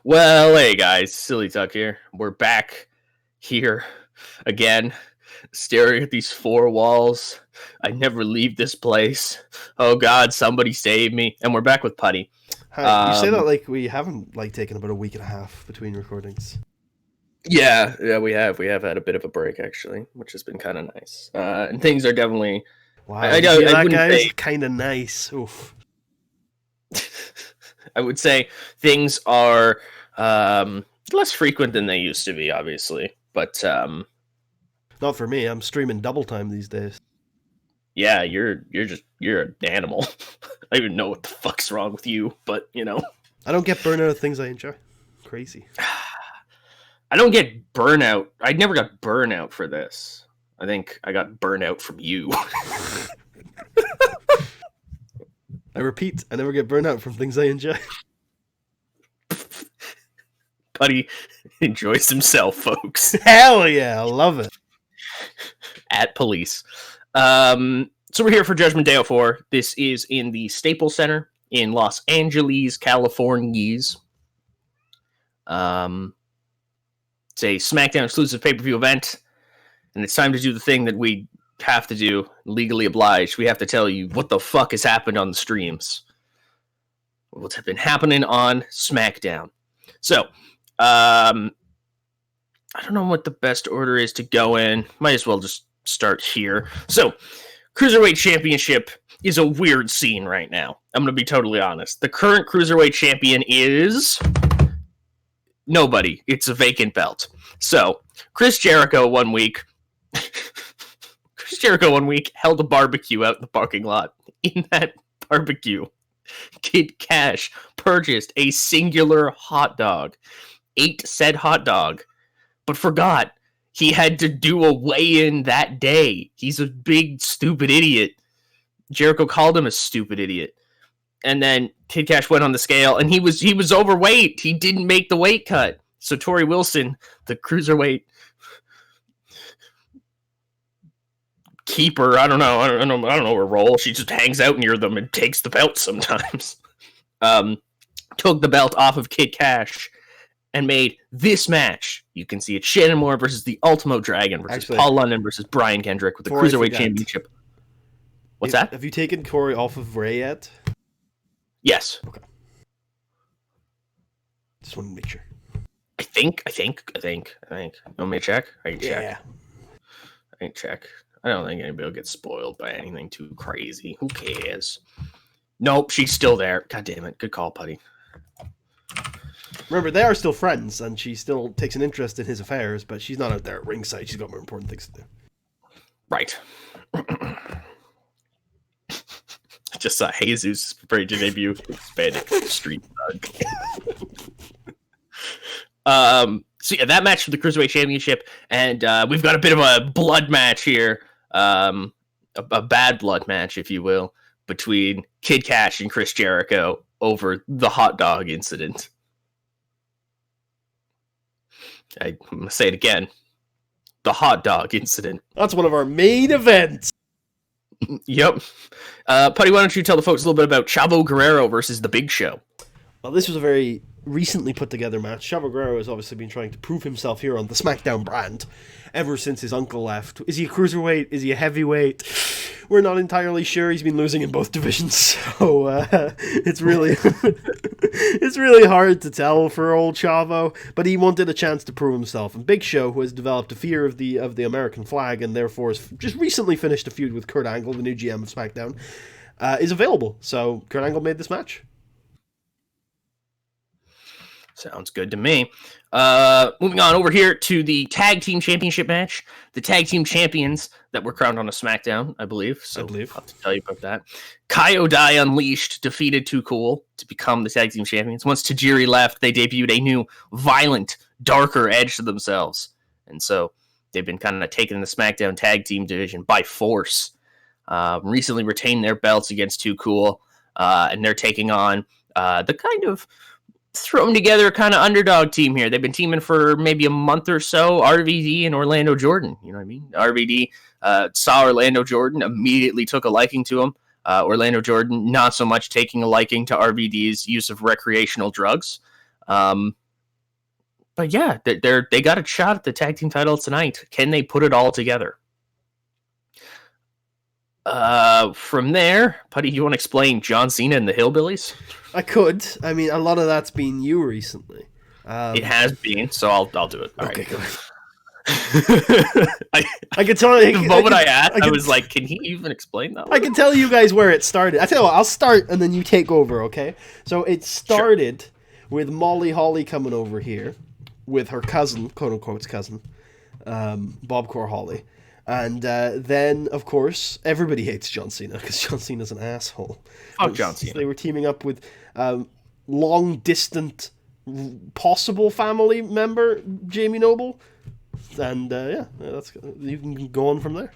Well, hey guys, Silly Tuck here. We're back here again, staring at these four walls. I never leave this place. Oh God, somebody save me! And we're back with Puddy. Hi, you say that Um, like we haven't taken about a week and a half between recordings. yeah, we have had a bit of a break actually, which has been kind of nice. And things are definitely. Wow, I, did you I hear I that, wouldn't guys? say. Kind of nice. Oof. I would say things are less frequent than they used to be, obviously, but Not for me. I'm streaming double time these days. yeah, you're an animal. I don't even know what the fuck's wrong with you, but I don't get burnout of things I enjoy. Crazy. I don't get burnout. I never got burnout for this. I think I got burnout from you. I repeat, I never get burnout from things I enjoy. Puddy enjoys himself, folks. Hell yeah, I love it. At police. So we're here for Judgment Day 04. This is in the Staples Center in Los Angeles, California. It's a SmackDown exclusive pay-per-view event, and it's time to do the thing that we have to do, legally obliged. We have to tell you what the fuck has happened on the streams. What's been happening on SmackDown. So, I don't know what the best order is to go in. Might as well just start here. So, Cruiserweight Championship is a weird scene right now. I'm going to be totally honest. The current Cruiserweight Champion is nobody. It's a vacant belt. So, Chris Jericho one week held a barbecue out in the parking lot. In that barbecue, Kid Cash purchased a singular hot dog, ate said hot dog, but forgot he had to do a weigh-in that day. He's a big, stupid idiot. Jericho called him a stupid idiot. And then Kid Cash went on the scale, and he was overweight. He didn't make the weight cut. So Tori Wilson, the cruiserweight keeper, I don't know her role. She just hangs out near them and takes the belt sometimes. Took the belt off of Kid Cash and made this match. You can see it: Shannon Moore versus the Ultimo Dragon versus Paul London versus Brian Kendrick with the Cruiserweight Championship. What's that? Have you taken Corey off of Ray yet? Yes. Okay. Just want to make sure. I think. You want me to check? I can check. Yeah. I can check. I don't think anybody will get spoiled by anything too crazy. Who cares? Nope, she's still there. God damn it. Good call, Puddy. Remember, they are still friends, and she still takes an interest in his affairs, but she's not out there at ringside. She's got more important things to do. Right. I just saw Jesus preparing to debut Hispanic Street Thug. So yeah, that match for the Cruiserweight Championship, and we've got a bit of a blood match here. A bad blood match, if you will, between Kid Cash and Chris Jericho over the hot dog incident. I'm going to say it again. The hot dog incident. That's one of our main events. Yep. Puddy, why don't you tell the folks a little bit about Chavo Guerrero versus The Big Show? Well, this was a very recently put together match. Chavo Guerrero has obviously been trying to prove himself here on the SmackDown brand ever since his uncle left. Is he a cruiserweight? Is he a heavyweight? We're not entirely sure. He's been losing in both divisions, so it's really it's really hard to tell for old Chavo. But he wanted a chance to prove himself. And Big Show, who has developed a fear of the American flag and therefore has just recently finished a feud with Kurt Angle, the new GM of SmackDown, is available. So Kurt Angle made this match. Sounds good to me. Moving on over here to the Tag Team Championship match. The Tag Team Champions that were crowned on a SmackDown, I believe. So I'll have to tell you about that. Kai Odai Unleashed defeated Too Cool to become the Tag Team Champions. Once Tajiri left, they debuted a new, violent, darker edge to themselves. And so they've been kind of taking the SmackDown Tag Team division by force. Recently retained their belts against Too Cool. And they're taking on the kind of thrown together kind of underdog team here. They've been teaming for maybe a month or so. RVD and Orlando Jordan. You know what I mean? RVD saw Orlando Jordan, immediately took a liking to him. Orlando Jordan, not so much taking a liking to RVD's use of recreational drugs. But yeah, they got a shot at the tag team title tonight. Can they put it all together? From there, Puddy, you want to explain John Cena and the Hillbillies? I could. I mean, a lot of that's been you recently. It has been, so I'll do it. All okay, good. I could tell you the moment I asked, I was like, "Can he even explain that?" I can tell you guys where it started. I tell you what, I'll start and then you take over, okay? So it started with Molly Holly coming over here with her cousin, quote unquote cousin, Bob Core Holly, and then of course everybody hates John Cena because John Cena's an asshole. Fuck John Cena. They were teaming up with long distant possible family member Jamie Noble. And that's you can go on from there.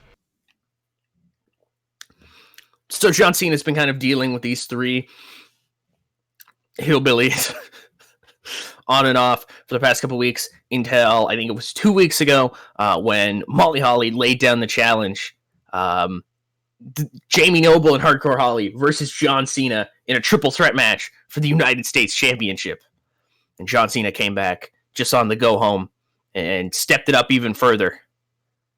So John Cena's been kind of dealing with these three hillbillies on and off for the past couple weeks until I think it was 2 weeks ago when Molly Holly laid down the challenge. Jamie Noble and Hardcore Holly versus John Cena in a triple threat match for the United States Championship. And John Cena came back just on the go home and stepped it up even further.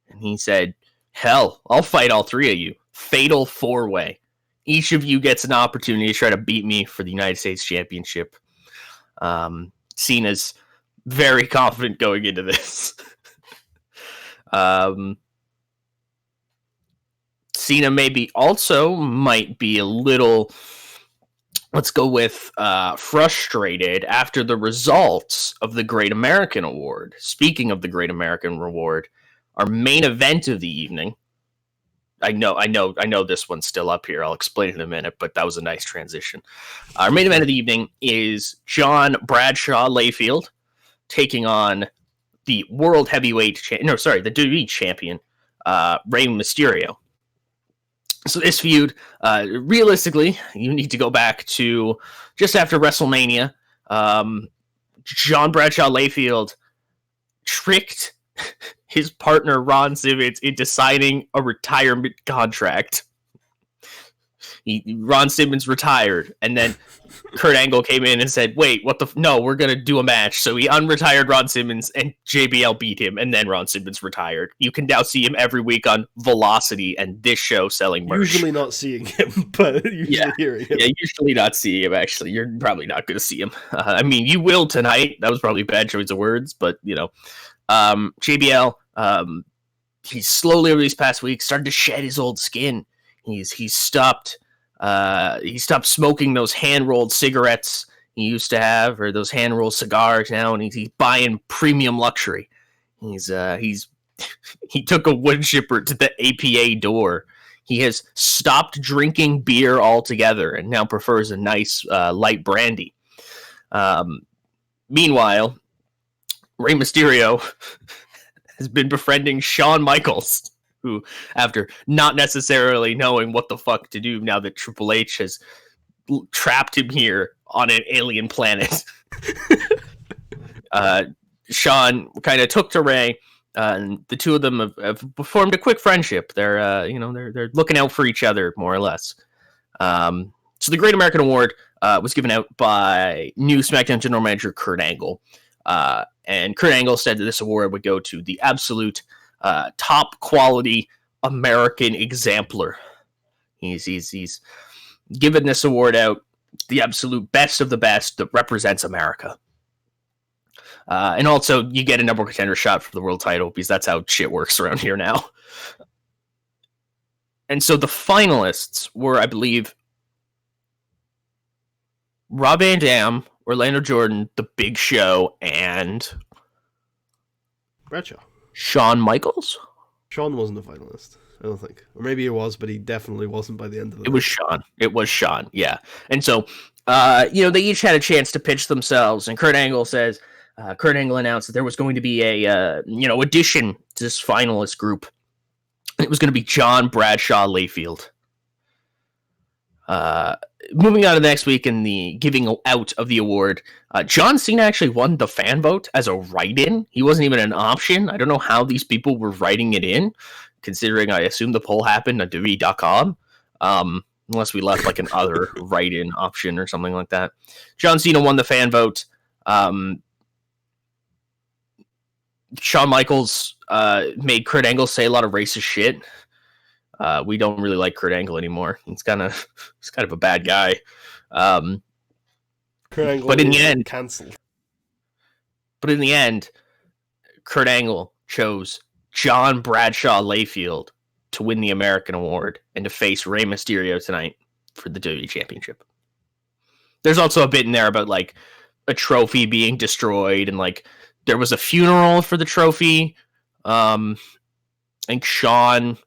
And he said, hell, I'll fight all three of you. Fatal four-way. Each of you gets an opportunity to try to beat me for the United States Championship. Cena's very confident going into this. Cena might be a little, let's go with frustrated after the results of the Great American Award. Speaking of the Great American Award, our main event of the evening. I know this one's still up here. I'll explain it in a minute, but that was a nice transition. Our main event of the evening is John Bradshaw Layfield taking on the World Heavyweight the WWE champion, Rey Mysterio. So this feud, realistically, you need to go back to just after WrestleMania. John Bradshaw Layfield tricked his partner Ron Simmons into signing a retirement contract. Ron Simmons retired, and then Kurt Angle came in and said, wait, no, we're going to do a match. So he unretired Ron Simmons, and JBL beat him, and then Ron Simmons retired. You can now see him every week on Velocity and this show selling merch. Usually not seeing him, but usually hearing him. Yeah, usually not seeing him, actually. You're probably not going to see him. I mean, you will tonight. That was probably a bad choice of words, but, JBL, he's slowly over these past weeks started to shed his old skin. He's stopped smoking those hand-rolled cigarettes he used to have, or those hand-rolled cigars now, and he's buying premium luxury. He took a wood chipper to the APA door. He has stopped drinking beer altogether and now prefers a nice light brandy. Meanwhile, Rey Mysterio has been befriending Shawn Michaels, who, after not necessarily knowing what the fuck to do now that Triple H has trapped him here on an alien planet, Shawn kind of took to Rey, and the two of them have formed a quick friendship. They're looking out for each other, more or less. So the Great American Award was given out by new SmackDown General Manager Kurt Angle. And Kurt Angle said that this award would go to the absolute top quality American exemplar. He's given this award out, the absolute best of the best that represents America. And also, you get a number one contender shot for the world title, because that's how shit works around here now. And so the finalists were, I believe, Rob Van Dam, Orlando Jordan, The Big Show, and Bradshaw. Shawn Michaels? Shawn wasn't a finalist, I don't think. Or maybe he was, but he definitely wasn't by the end of it. It was Shawn, yeah. And so, they each had a chance to pitch themselves, and Kurt Angle announced that there was going to be a, addition to this finalist group. It was going to be John Bradshaw Layfield. Moving on to the next week in the giving out of the award, John Cena actually won the fan vote as a write-in. He wasn't even an option. I don't know how these people were writing it in, considering I assume the poll happened on WWE.com, unless we left like an other write-in option or something like that. John Cena won the fan vote. Shawn Michaels made Kurt Angle say a lot of racist shit. We don't really like Kurt Angle anymore. He's kind of a bad guy. Kurt Angle but in the end, cancelled. But in the end, Kurt Angle chose John Bradshaw Layfield to win the American Award and to face Rey Mysterio tonight for the WWE Championship. There's also a bit in there about like a trophy being destroyed and like there was a funeral for the trophy. I think Shawn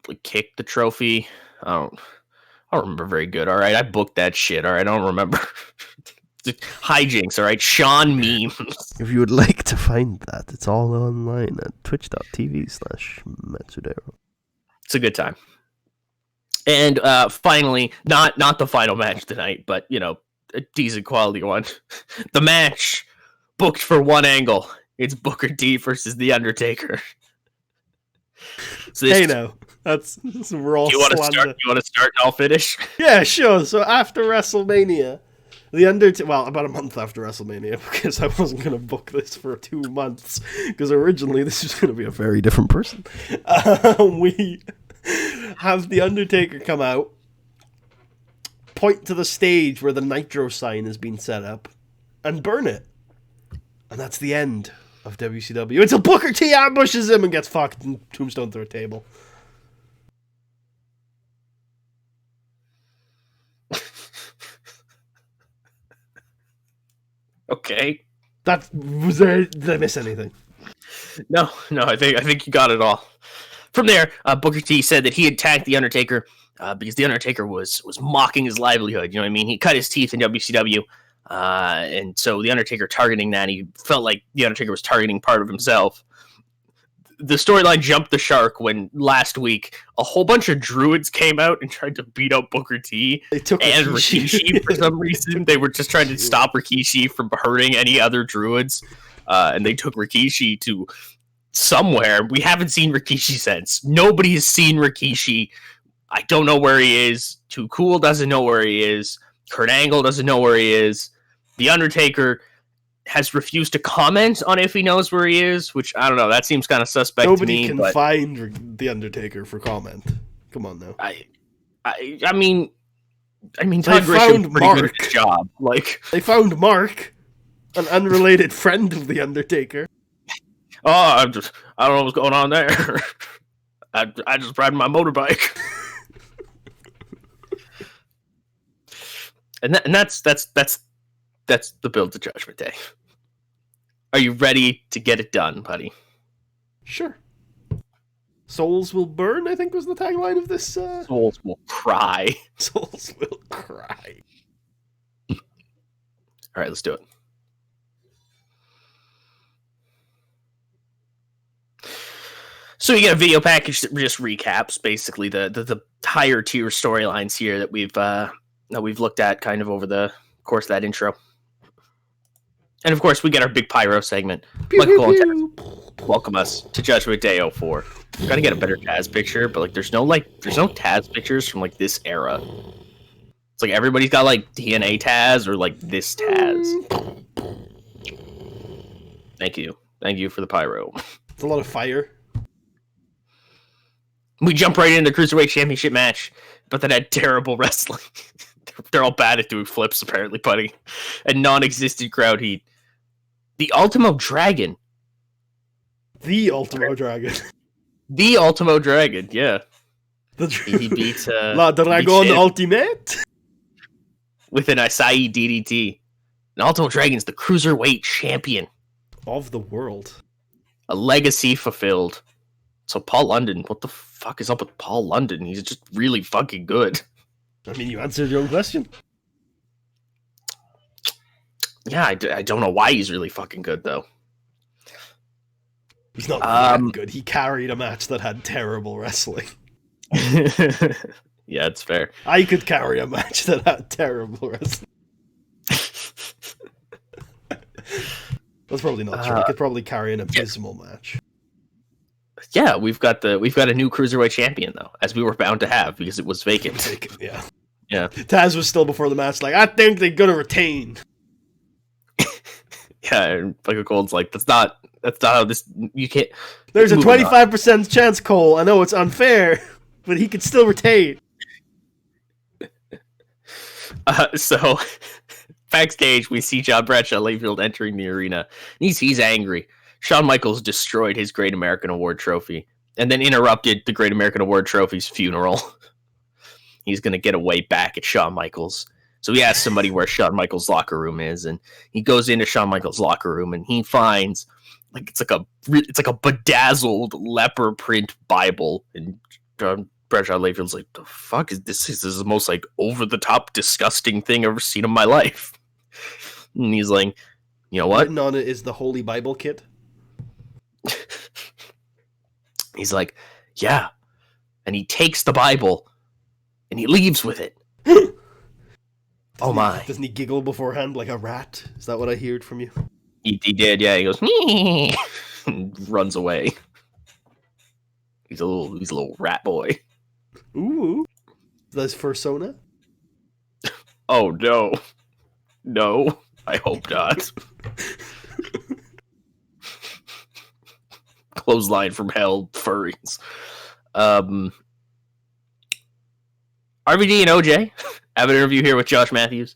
like kicked the trophy. I don't remember very good. All right, I booked that shit. All right, I don't remember. Hijinks. All right, Shawn memes. If you would like to find that, it's all online at twitch.tv/Matsudero. It's a good time. And finally, not the final match tonight, but you know, a decent quality one. The match booked for one angle. It's Booker T versus The Undertaker. So hey, no, that's we're all. You want to start? You want to start? And I'll finish. Yeah, sure. So after WrestleMania, The Undertaker. Well, about a month after WrestleMania, because I wasn't going to book this for 2 months, because originally this was going to be a very different person. We have The Undertaker come out, point to the stage where the Nitro sign has been set up, and burn it. And that's the end of WCW until Booker T ambushes him and gets fucked and tombstone through a table. Okay. Was there? Did I miss anything? No. I think you got it all. From there, Booker T said that he had tagged The Undertaker because The Undertaker was mocking his livelihood. You know what I mean? He cut his teeth in WCW. And so The Undertaker targeting that, he felt like The Undertaker was targeting part of himself. The storyline jumped the shark when last week a whole bunch of druids came out and tried to beat up Booker T and Rikishi for some reason. They were just trying to stop Rikishi from hurting any other druids. And they took Rikishi to somewhere. We haven't seen Rikishi since. Nobody has seen Rikishi. I don't know where he is. Too Cool doesn't know where he is. Kurt Angle doesn't know where he is. The Undertaker has refused to comment on if he knows where he is, which I don't know. That seems kind of suspect to me. Nobody can find The Undertaker for comment. Come on now. I mean, Todd Grisham did pretty good at his job. Like they found Mark, an unrelated friend of The Undertaker. Oh, I don't know what's going on there. I just ride my motorbike. And that's the build to Judgment Day. Are you ready to get it done, Puddy? Sure. Souls will burn, I think was the tagline of this. Souls will cry. Souls will cry. All right, let's do it. So you get a video package that just recaps basically the higher tier storylines here that we've looked at kind of over the course of that intro. And of course, we get our big pyro segment. Michael Cole and Taz welcome us to Judgment Day 04. We're gonna get a better Taz picture, but like there's no Taz pictures from like this era. It's like everybody's got like DNA Taz or like this Taz. Thank you for the pyro. It's a lot of fire. We jump right into the Cruiserweight Championship match, but that had terrible wrestling. They're all bad at doing flips, apparently, Puddy. And non-existent crowd heat. The Ultimo Dragon. The Ultimo Dragon. The Ultimo Dragon, yeah. He beat La Dragon Ultimate? With an Acai DDT. And Ultimo Dragon's the Cruiserweight Champion. Of the world. A legacy fulfilled. So Paul London, what the fuck is up with Paul London? He's just really fucking good. I mean, you answered your own question. Yeah, I don't know why he's really fucking good, though. He's not that good. He carried a match that had terrible wrestling. Yeah, it's fair. I could carry a match that had terrible wrestling. That's probably not true. I could probably carry an abysmal match. Yeah, we've got a new Cruiserweight champion though, as we were bound to have because it was vacant. Yeah. Yeah. Taz was still before the match like, I think they're gonna retain. Yeah, and Michael Cole's like, that's not how this, you can't. There's a 25% chance, Cole. I know it's unfair, but he could still retain. So backstage, we see John Bradshaw Layfield entering the arena. He's angry. Shawn Michaels destroyed his Great American Award trophy and then interrupted the Great American Award trophy's funeral. He's going to get away back at Shawn Michaels. So he asks somebody where Shawn Michaels' locker room is, and he goes into Shawn Michaels' locker room, and he finds it's like a bedazzled leopard print Bible, and John Bradshaw Layfield's like, the fuck is this? This is the most like over the top disgusting thing I've ever seen in my life. And he's like, you know what? Written on it is the Holy Bible Kit. He's like, yeah. And he takes the Bible and he leaves with it. Oh my. Doesn't he giggle beforehand like a rat? Is that what I heard from you? He did, yeah. He goes, and runs away. He's a little rat boy. Ooh. Is that his persona? Oh no. No, I hope not. Clothesline from hell, furries. RVD and OJ have an interview here with Josh Matthews.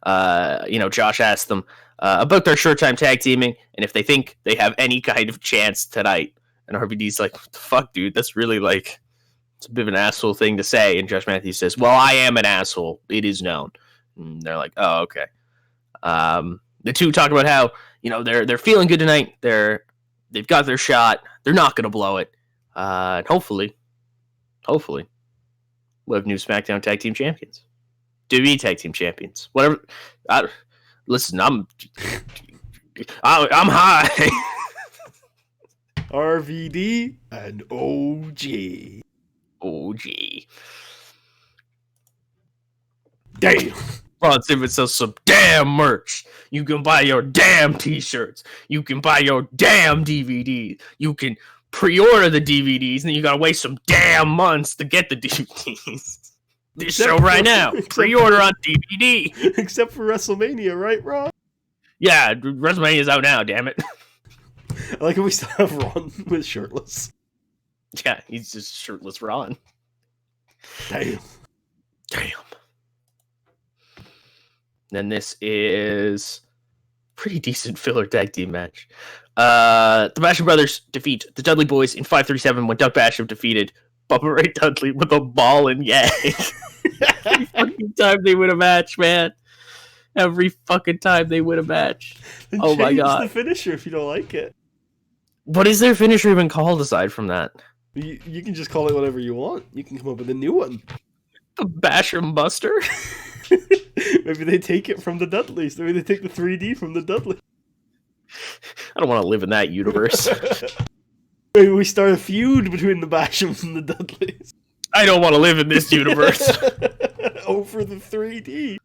Josh asked them about their short time tag teaming and if they think they have any kind of chance tonight. And RVD's like, what the fuck, dude? That's really like, it's a bit of an asshole thing to say. And Josh Matthews says, well, I am an asshole. It is known. And they're like, oh, okay. The two talk about how, they're feeling good tonight. They've got their shot. They're not going to blow it. And hopefully, we'll have new SmackDown Tag Team Champions. WWE Tag Team Champions. Whatever. Listen, I'm high. RVD and OG. Damn. Ron Simmons sells some damn merch. You can buy your damn t-shirts. You can buy your damn DVDs. You can pre-order the DVDs, and then you gotta wait some damn months to get the DVDs. This show right now. Pre-order on DVD. Except for WrestleMania, right, Ron? Yeah, WrestleMania's out now, damn it. I like how we still have Ron with shirtless. Yeah, he's just shirtless Ron. Damn. Then this is pretty decent filler tag team match. The Basham Brothers defeat the Dudley Boys in 537 when Doug Basham defeated Bubba Ray Dudley with a ball and yay. Every fucking time they win a match, man. Every fucking time they win a match. Then oh my god. The finisher if you don't like it. What is their finisher even called aside from that? You can just call it whatever you want. You can come up with a new one. The Basham Buster? Maybe they take it from the Dudleys. Maybe they take the 3D from the Dudleys. I don't want to live in that universe. Maybe we start a feud between the Bashams and the Dudleys. I don't want to live in this universe. Oh, for the 3D.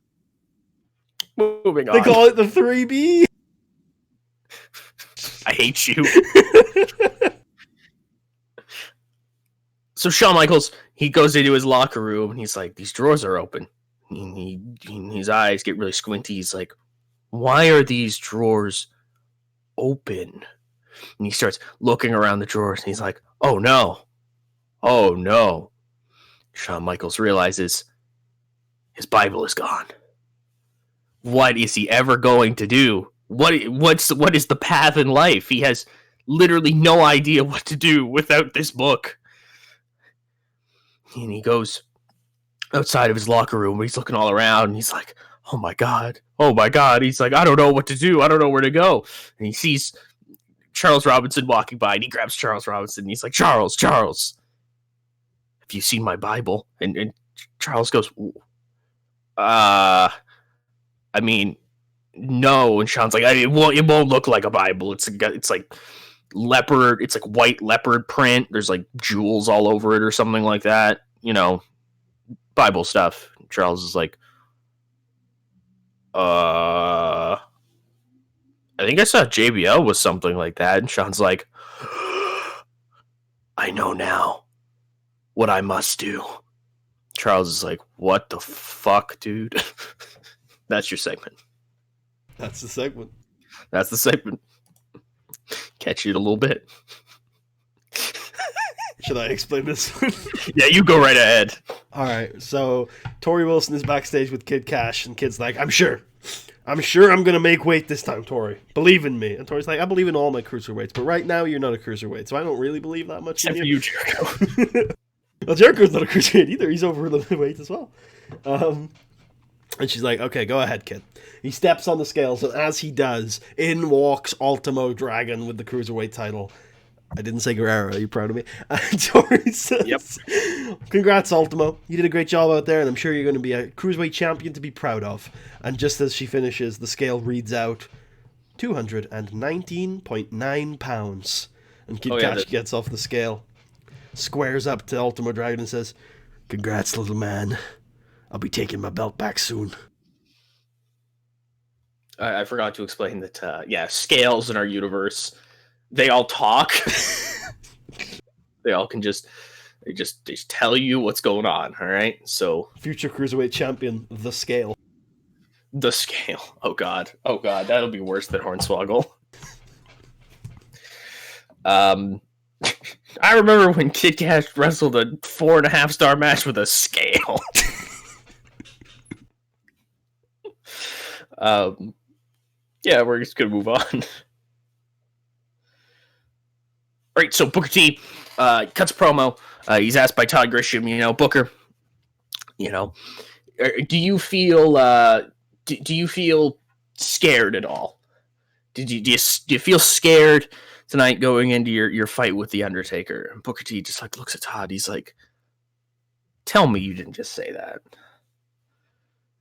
Moving on. They call it the 3B. I hate you. So Shawn Michaels, he goes into his locker room and he's like, these drawers are open. His eyes get really squinty. He's like, why are these drawers open? And he starts looking around the drawers and he's like, oh no. Shawn Michaels realizes his Bible is gone. What is he ever going to do? What is the path in life? He has literally no idea what to do without this book. And he goes outside of his locker room where he's looking all around and he's like, oh my god. He's like, I don't know what to do. I don't know where to go. And he sees Charles Robinson walking by and he grabs Charles Robinson and he's like, Charles, have you seen my Bible? And Charles goes, I mean, no. And Sean's like, it won't look like a Bible. It's like leopard. It's like white leopard print. There's like jewels all over it or something like that. Bible stuff. Charles is like, I think I saw JBL was something like that. And Sean's like, I know now what I must do. Charles is like, what the fuck, dude? That's your segment. That's the segment. That's the segment. Catch you in a little bit. Should I explain this? Yeah, you go right ahead. All right, so Tori Wilson is backstage with Kid Cash, and Kid's like, I'm sure I'm going to make weight this time, Tori. Believe in me. And Tori's like, I believe in all my cruiserweights, but right now you're not a cruiserweight, so I don't really believe that much Except in for you, Jericho. Well, Jericho's not a cruiserweight either. He's over the weight as well. And she's like, okay, go ahead, Kid. He steps on the scales, and as he does, in walks Ultimo Dragon with the cruiserweight title. I didn't say Guerrero. Are you proud of me? Tori says, yep. Congrats, Ultimo. You did a great job out there, and I'm sure you're going to be a cruiserweight champion to be proud of. And just as she finishes, the scale reads out 219.9 pounds. And Kid Cash gets off the scale, squares up to Ultimo Dragon and says, congrats, little man. I'll be taking my belt back soon. I forgot to explain that, scales in our universe, they all talk. They all can they just tell you what's going on, all right? So future cruiserweight champion, the scale. The scale. Oh god, that'll be worse than Hornswoggle. I remember when Kid Cash wrestled a 4.5-star match with a scale. We're just gonna move on. All right, so Booker T cuts a promo. He's asked by Todd Grisham, Booker, do you feel do you feel scared at all? Do you feel scared tonight going into your fight with the Undertaker? And Booker T just looks at Todd. He's like, "Tell me you didn't just say that."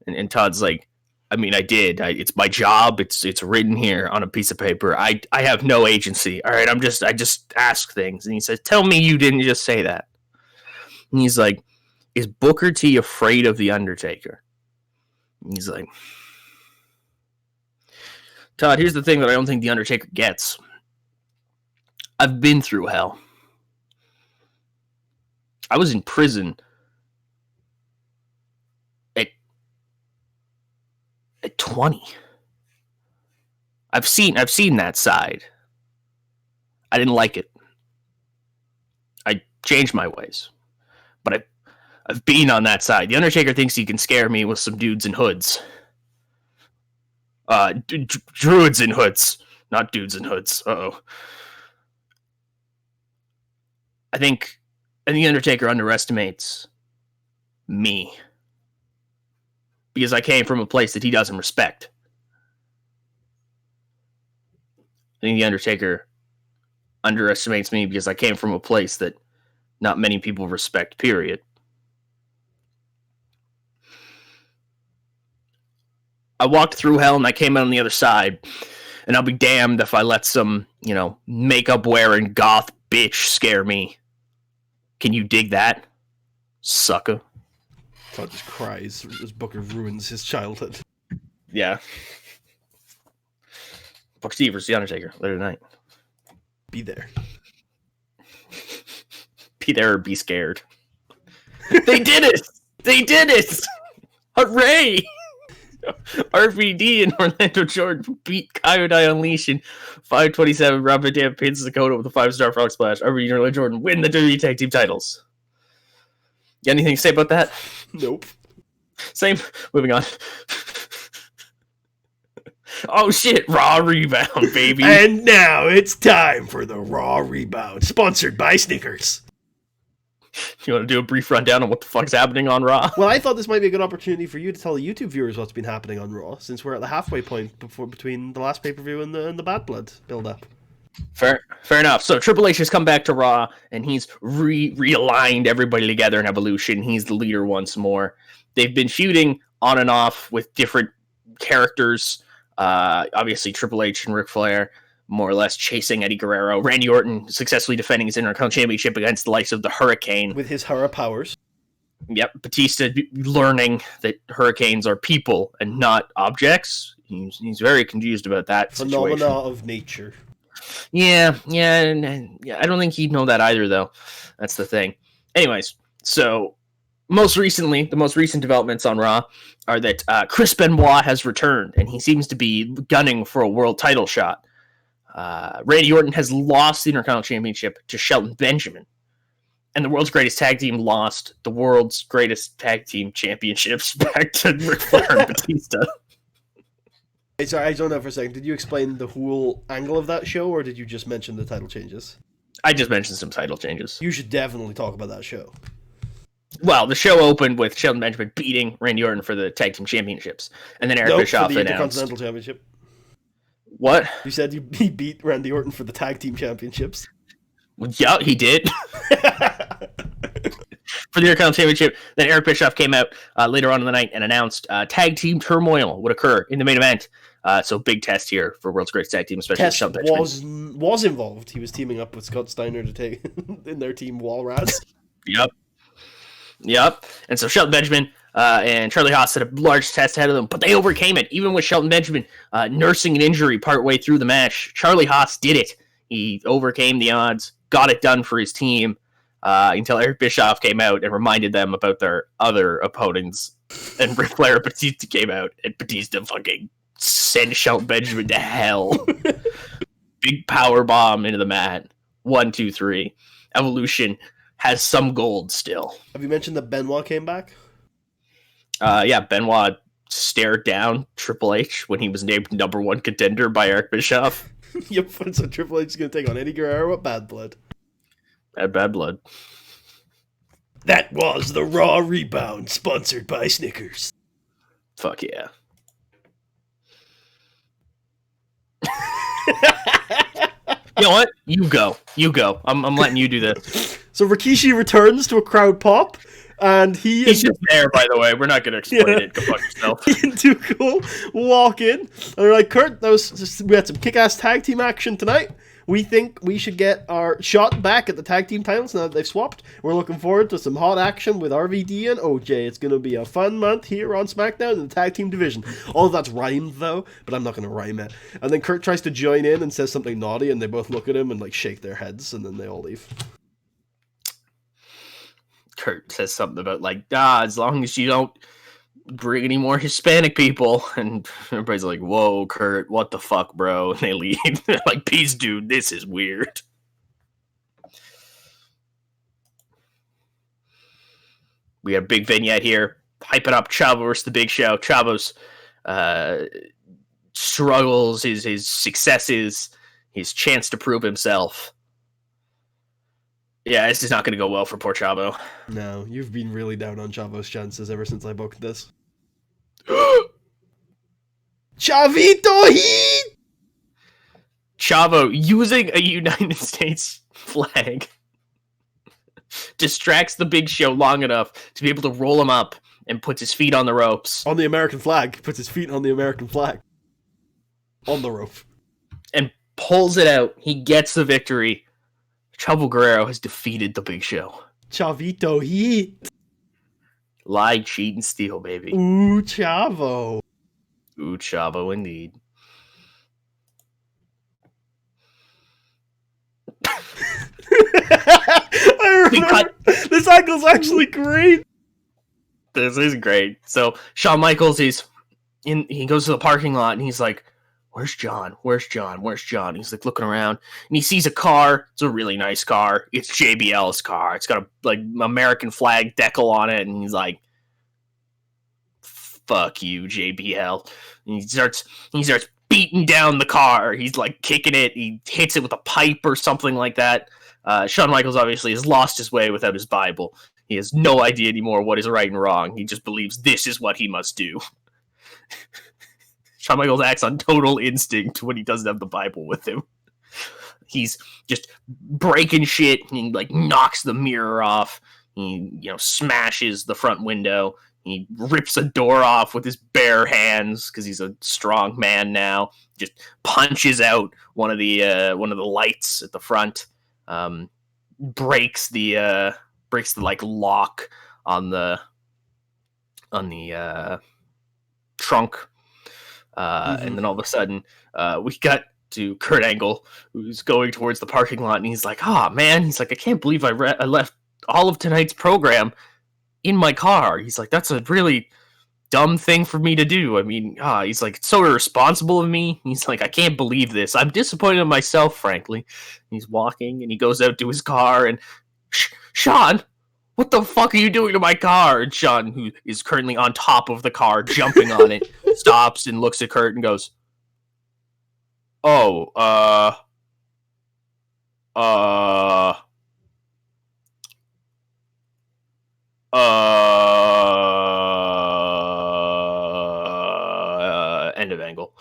And Todd's like, I mean, I did. It's my job. It's written here on a piece of paper. I have no agency. All right, I just ask things. And he says, "Tell me you didn't just say that." And he's like, "Is Booker T afraid of the Undertaker?" And he's like, "Todd, here's the thing that I don't think the Undertaker gets. I've been through hell. I was in prison at 20. I've seen that side. I didn't like it. I changed my ways. But I've been on that side. The Undertaker thinks he can scare me with some dudes in hoods. Druids in hoods, not dudes in hoods. Uh-oh. I think the Undertaker underestimates me. Because I came from a place that he doesn't respect. I think the Undertaker underestimates me because I came from a place that not many people respect, period. I walked through hell and I came out on the other side. And I'll be damned if I let some, makeup-wearing goth bitch scare me. Can you dig that, sucker?" Todd just cries as Booker ruins his childhood. Yeah. Booker T versus The Undertaker later tonight. Be there. Be there or be scared. They did it! They did it! Hooray! RVD and Orlando Jordan beat Coyote Unleashed in 527. Rob Van Dam pins Dakota with a 5-star frog splash. RVD and Orlando Jordan win the WWE Tag Team titles. You got anything to say about that? Nope. Same. Moving on. Oh shit, Raw Rebound, baby. And now it's time for the Raw Rebound, sponsored by Snickers. You want to do a brief rundown on what the fuck's happening on Raw? Well, I thought this might be a good opportunity for you to tell the YouTube viewers what's been happening on Raw, since we're at the halfway point between the last pay-per-view and the Bad Blood build-up. Fair enough. So Triple H has come back to Raw, and he's realigned everybody together in Evolution. He's the leader once more. They've been feuding on and off with different characters. Obviously, Triple H and Ric Flair more or less chasing Eddie Guerrero. Randy Orton successfully defending his Intercontinental Championship against the likes of the Hurricane. With his Hurra powers. Yep. Batista learning that hurricanes are people and not objects. He's very confused about that Phenomena situation. of nature. Yeah, and I don't think he'd know that either, though. That's the thing. Anyways, so the most recent developments on Raw are that Chris Benoit has returned, and he seems to be gunning for a world title shot. Randy Orton has lost the Intercontinental Championship to Shelton Benjamin, and the world's greatest tag team lost the world's greatest tag team championships back to Ric Flair and Batista. Hey, sorry, I zoned out for a second. Did you explain the whole angle of that show, or did you just mention the title changes? I just mentioned some title changes. You should definitely talk about that show. Well, the show opened with Shelton Benjamin beating Randy Orton for the tag team championships, and then Eric Bischoff for the announced Intercontinental Championship. What? You said he beat Randy Orton for the tag team championships. Yeah, he did. For the Intercontinental Championship, then Eric Bischoff came out later on in the night and announced tag team turmoil would occur in the main event. So big test here for World's Greatest Tag Team, especially Test Shelton Benjamin. was involved. He was teaming up with Scott Steiner to take in their team Walrats. Yep. And so Shelton Benjamin and Charlie Haas had a large test ahead of them, but they overcame it. Even with Shelton Benjamin nursing an injury partway through the match, Charlie Haas did it. He overcame the odds, got it done for his team, until Eric Bischoff came out and reminded them about their other opponents. And Ric Flair and Batista came out, and Batista fucking sent Shelton Benjamin to hell. Big power bomb into the mat. 1, 2, 3. Evolution has some gold still. Have you mentioned that Benoit came back? Yeah, Benoit stared down Triple H when he was named #1 contender by Eric Bischoff. Yep, so Triple H is going to take on Eddie Guerrero with Bad Blood. Bad Blood. That was the Raw Rebound, sponsored by Snickers. Fuck yeah. You know what? You go. I'm letting you do this. So Rikishi returns to a crowd pop, and he's just there, by the way. We're not going to explain it. Go fuck yourself. He and Too Cool walk in, and they're like, Kurt, we had some kick-ass tag team action tonight. We think we should get our shot back at the tag team titles now that they've swapped. We're looking forward to some hot action with RVD and OJ. It's going to be a fun month here on SmackDown in the tag team division. All of that's rhymed, though, but I'm not going to rhyme it. And then Kurt tries to join in and says something naughty, and they both look at him and like shake their heads, and then they all leave. Kurt says something about like, as long as you don't bring any more Hispanic people, and everybody's like, whoa, Kurt, what the fuck, bro? And they leave. They're like, peace, dude, this is weird. We have a big vignette here, hyping up Chavo versus the Big Show. Chavo's struggles, his successes, his chance to prove himself. Yeah, this is not going to go well for poor Chavo. No, you've been really down on Chavo's chances ever since I booked this. Chavito Heat! Chavo, using a United States flag, distracts the Big Show long enough to be able to roll him up and puts his feet on the ropes. On the American flag. Puts his feet on the American flag. On the rope. And pulls it out. He gets the victory. Chavo Guerrero has defeated the Big Show. Chavito Heat. Lie, cheat, and steal, baby. Ooh, Chavo. Ooh, Chavo, indeed. I remember. This angle's actually great. This is great. So Shawn Michaels, he goes to the parking lot and he's like, Where's John? He's like looking around and he sees a car. It's a really nice car. It's JBL's car. It's got a like American flag decal on it. And he's like, fuck you, JBL. And he starts beating down the car. He's like kicking it. He hits it with a pipe or something like that. Shawn Michaels obviously has lost his way without his Bible. He has no idea anymore what is right and wrong. He just believes this is what he must do. Shawn Michaels acts on total instinct when he doesn't have the Bible with him. He's just breaking shit. He like knocks the mirror off. He smashes the front window. He rips a door off with his bare hands because he's a strong man now. Just punches out one of the lights at the front. Breaks the like lock on the trunk. And then all of a sudden, we got to Kurt Angle, who's going towards the parking lot, and he's like, man, he's like, I can't believe I left all of tonight's program in my car. He's like, that's a really dumb thing for me to do. I mean, he's like, it's so irresponsible of me. He's like, I can't believe this. I'm disappointed in myself, frankly. He's walking and he goes out to his car and, Sean, what the fuck are you doing to my car? And Sean, who is currently on top of the car, jumping on it, stops and looks at Kurt and goes, oh, end of angle.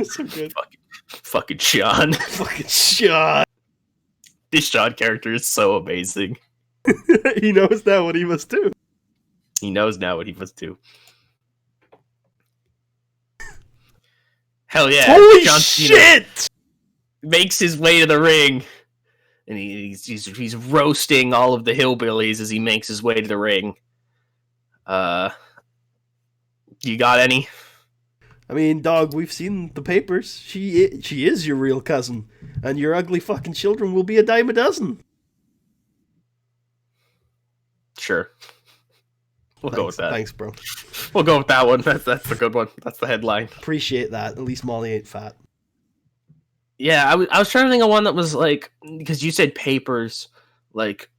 So good. Fucking Sean. Fucking Sean. This Sean character is so amazing. He knows now what he must do. He knows now what he must do. Hell yeah. Holy John shit! Cena makes his way to the ring. And he's roasting all of the hillbillies as he makes his way to the ring. You got any? I mean, dog, we've seen the papers. She is your real cousin. And your ugly fucking children will be a dime a dozen. Sure. We'll go with that. Thanks, bro. We'll go with that one. That's the good one. That's the headline. Appreciate that. At least Molly ain't fat. Yeah, I was trying to think of one that was like, because you said papers, like,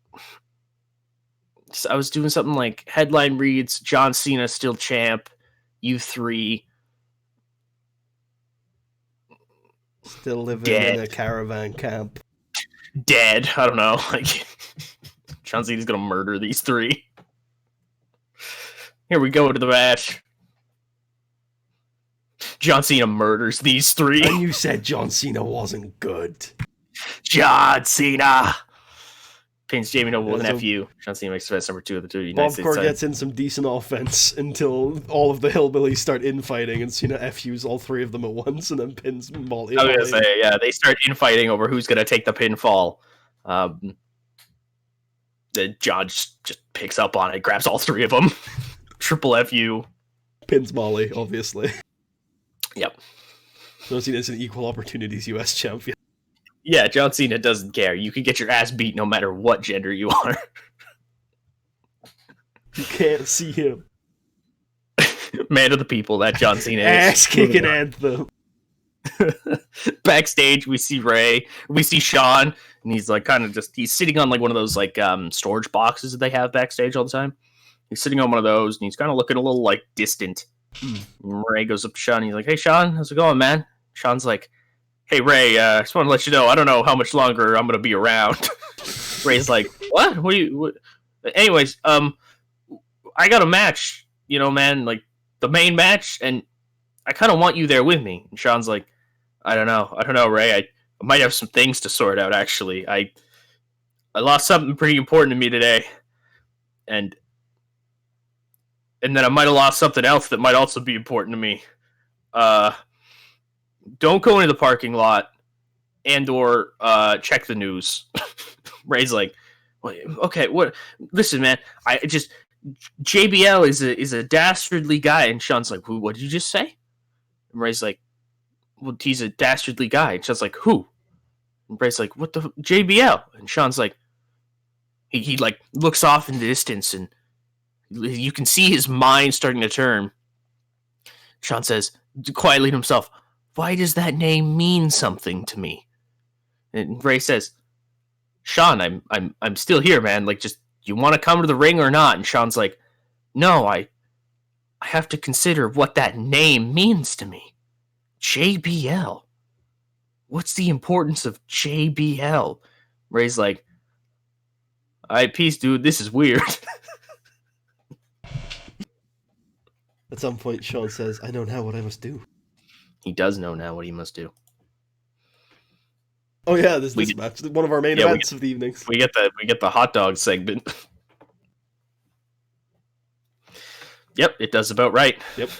I was doing something like headline reads, John Cena still champ, U3. Still living Dead. in a caravan camp. Dead. I don't know. Like, John Cena's gonna murder these three. Here we go to the match. John Cena murders these three. And you said John Cena wasn't good. John Cena pins Jamie Noble with an FU. John Cena makes the best number 2 of the two United States. Bobcore gets in some decent offense until all of the hillbillies start infighting, and Cena FUs all three of them at once, and then pins Molly. I was gonna say, yeah, they start infighting over who's gonna take the pinfall. The John just picks up on it, grabs all three of them. Triple FU. Pins Molly, obviously. Yep. John Cena is an equal opportunities US champion. Yeah, John Cena doesn't care. You can get your ass beat no matter what gender you are. You can't see him. Man of the people, that John Cena is. Ass-kicking anthem. Backstage, we see Ray. We see Sean, and he's like he's sitting on like one of those like storage boxes that they have backstage all the time. He's sitting on one of those, and he's kind of looking a little like distant. Ray goes up to Sean, and he's like, "Hey, Sean, how's it going, man?" Sean's like, "Hey, Ray, I just want to let you know, I don't know how much longer I'm gonna be around." Ray's like, "What? What? Anyways, I got a match, you know, man, like the main match, and I kind of want you there with me." And Sean's like, I don't know, Ray. I might have some things to sort out. Actually, I lost something pretty important to me today, and then I might have lost something else that might also be important to me. Don't go into the parking lot and/or check the news. Ray's like, okay, what? Listen, man, I just JBL is a dastardly guy, and Sean's like, what did you just say? And Ray's like, well, he's a dastardly guy. And Sean's like, who? And Ray's like, what the JBL? And Sean's like, he like looks off in the distance, and you can see his mind starting to turn. Sean says quietly to himself, why does that name mean something to me? And Ray says, Sean, I'm still here, man. Like, just, you want to come to the ring or not? And Sean's like, no, I have to consider what that name means to me. JBL. What's the importance of JBL? Ray's like, all right, peace, dude. This is weird. At some point, Sean says, I know now what I must do. He does know now what he must do. Oh yeah, this match, one of our main events of the evenings. We get the hot dog segment. Yep, it does about right. Yep.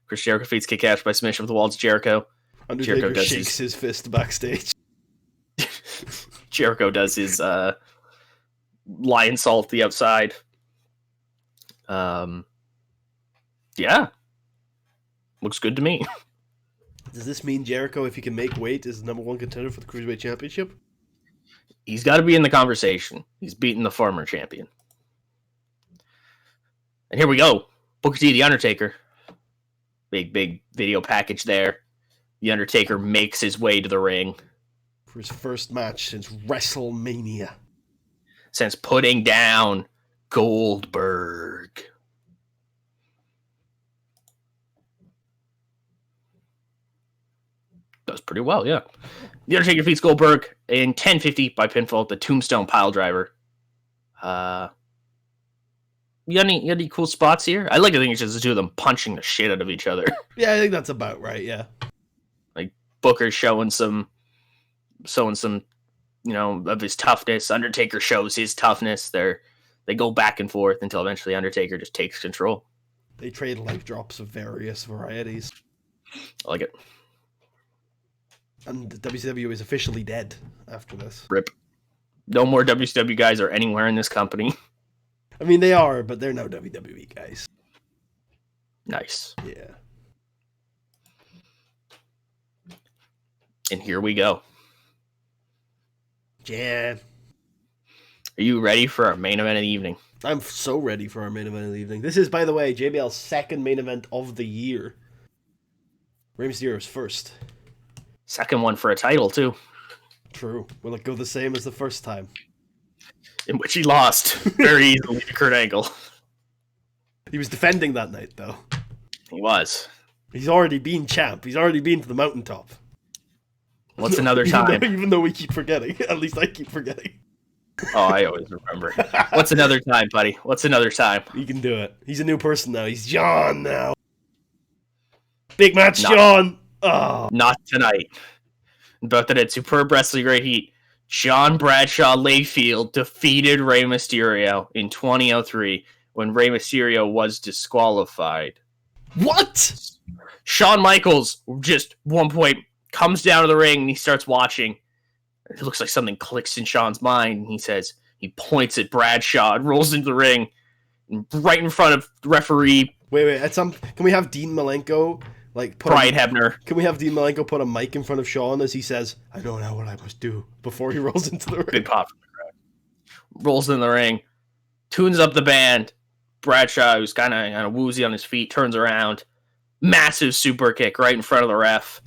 Chris Jericho defeats Kid Cash by submission of the walls. Jericho. Undertaker shakes his fist backstage. Jericho does his lion salt the outside. Yeah. Looks good to me. Does this mean Jericho, if he can make weight, is the #1 contender for the Cruiserweight Championship? He's got to be in the conversation. He's beaten the former champion. And here we go. Booker T, The Undertaker. Big video package there. The Undertaker makes his way to the ring. For his first match since WrestleMania. Since putting down Goldberg. Does pretty well, yeah. The Undertaker defeats Goldberg in 10:50 by pinfall, the Tombstone Piledriver. You got any cool spots here? I like to think it's just the two of them punching the shit out of each other. Yeah, I think that's about right, yeah. Like, Booker's showing some, of his toughness. Undertaker shows his toughness. They go back and forth until eventually Undertaker just takes control. They trade life drops of various varieties. I like it. And WCW is officially dead after this. RIP. No more WCW guys are anywhere in this company. I mean, they are, but they're no WWE guys. Nice. Yeah. And here we go. Yeah. Are you ready for our main event of the evening? I'm so ready for our main event of the evening. This is, by the way, JBL's second main event of the year. Rey Mysterio's first. Second one for a title, too. True. Will it go the same as the first time? In which he lost very easily to Kurt Angle. He was defending that night, though. He was. He's already been champ. He's already been to the mountaintop. What's another time? Even though we keep forgetting. At least I keep forgetting. Oh, I always remember. What's another time, buddy? What's another time? He can do it. He's a new person now. He's John now. Big match, John. Oh. Not tonight. But that at Superb Wrestling Great Heat, John Bradshaw Layfield defeated Rey Mysterio in 2003 when Rey Mysterio was disqualified. What? Shawn Michaels just one point comes down to the ring and he starts watching. It looks like something clicks in Shawn's mind. And he points at Bradshaw and rolls into the ring right in front of the referee. Wait. Can we have Dean Malenko Brian Hebner? Can we have Dean Malenko put a mic in front of Shawn as he says, "I know now what I must do," before he rolls into the ring? Big pop from the crowd. Rolls in the ring, tunes up the band. Bradshaw, who's kind of woozy on his feet, turns around. Massive super kick right in front of the ref.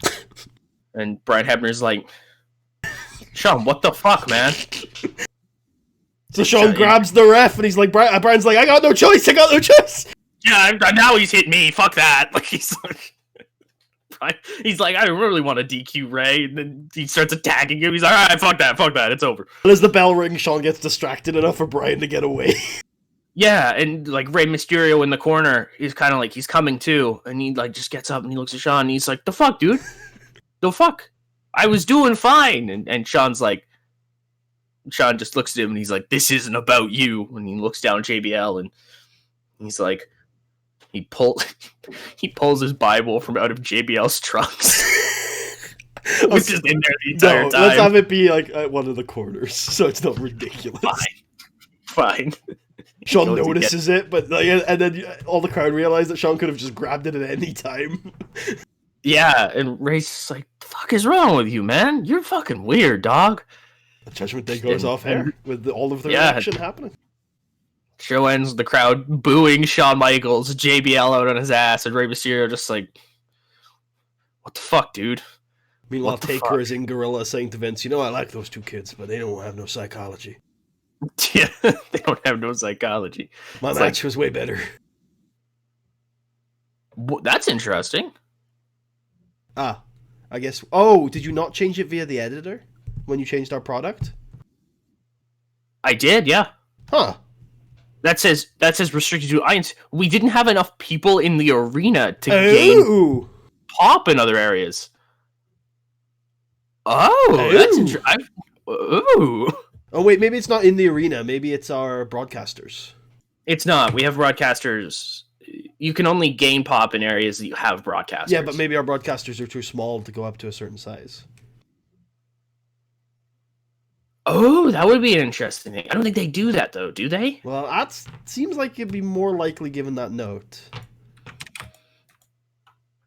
And Brian Hebner's like, Shawn, what the fuck, man? So Shawn grabs the ref and he's like, Brian's like, I got no choice. Yeah, now he's hit me. Fuck that. He's like, I really want to DQ Ray. And then he starts attacking him. He's like, all right, fuck that. It's over. And as the bell rings, Shawn gets distracted enough for Brian to get away. Yeah, and Rey Mysterio in the corner, he's kind of he's coming too. And he just gets up and he looks at Shawn and he's like, the fuck, dude? The fuck? I was doing fine. And Shawn just looks at him and he's like, this isn't about you. And he looks down at JBL and he's like, he pulls his Bible from out of JBL's trunks. Which is in there the entire time. Let's have it be at one of the corners so it's not ridiculous. Fine. Shawn notices it, but and then all the crowd realize that Shawn could have just grabbed it at any time. Yeah, and Ray's just like, the fuck is wrong with you, man? You're fucking weird, dog. The Judgment Day goes off air with all of their action happening. Show ends with the crowd booing Shawn Michaels, JBL out on his ass, and Rey Mysterio just like, what the fuck, dude? Meanwhile, Taker is in Gorilla saying to Vince, I like those two kids, but they don't have no psychology. Yeah, they don't have no psychology. My match was way better. That's interesting. I guess. Oh, did you not change it via the editor when you changed our product? I did, yeah. Huh. That says restricted to audience. We didn't have enough people in the arena to gain pop in other areas. Oh, that's interesting. Ooh. Oh wait, maybe it's not in the arena. Maybe it's our broadcasters. It's not. We have broadcasters. You can only gain pop in areas that you have broadcasters. Yeah, but maybe our broadcasters are too small to go up to a certain size. Oh, that would be an interesting thing. I don't think they do that, though, do they? Well, that seems like it'd be more likely given that note.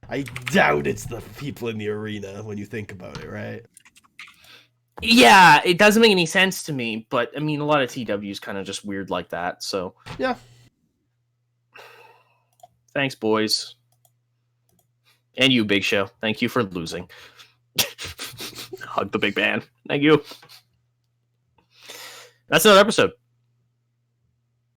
I doubt it's the people in the arena when you think about it, right? Yeah, it doesn't make any sense to me, but I mean, a lot of TW is kind of just weird like that. So yeah, thanks, boys, and you, Big Show. Thank you for losing. Hug the big man. Thank you. That's another episode.